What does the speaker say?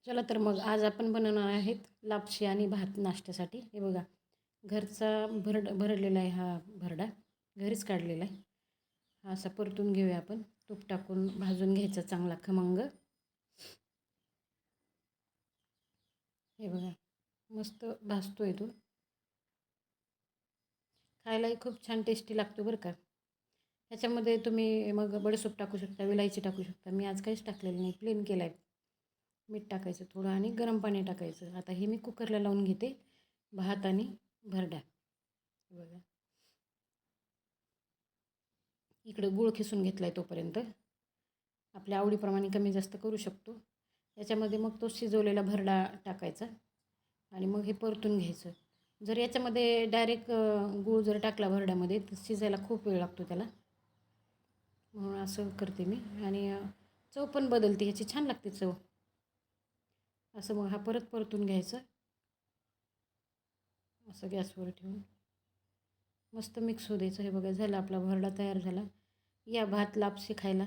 चला तर मग आज आपण बनवणार आहेत लापशी आणि भात नाश्त्यासाठी. हे बघा, घरचा भरडलेला आहे हा भरडा, घरीच काढलेला आहे. हा असा परतून घेऊया आपण. तूप टाकून भाजून घ्यायचा चांगला खमंग. हे बघा, मस्त भाजतोय तो. खायलाही खूप छान टेस्टी लागतो बरं का. ह्याच्यामध्ये तुम्ही मग बडीशेप टाकू शकता, विलायची टाकू शकता. मी आज काहीच टाकलेलं नाही, प्लेन केला आहे. मीठ टाकायचं थोडं आणि गरम पाणी टाकायचं. आता हे मी कुकरला लावून घेते भात आणि भरडा. बघा, इकडं गूळ खिसून घेतला आहे. तोपर्यंत आपल्या आवडीप्रमाणे कमी जास्त करू शकतो. याच्यामध्ये मग तो शिजवलेला भरडा टाकायचा आणि मग हे परतून घ्यायचं. जर याच्यामध्ये डायरेक्ट गूळ जर टाकला भरड्यामध्ये तर शिजायला खूप वेळ लागतो त्याला, म्हणून असं करते मी. आणि चव पण बदलते, ह्याची छान लागते चव. असं मग हा परत परतून घ्यायचं, असं गॅसवर ठेवून मस्त मिक्स होऊ द्यायचं. हे बघा, झालं आपला भरडा तयार झाला. या भात लापशी खायला.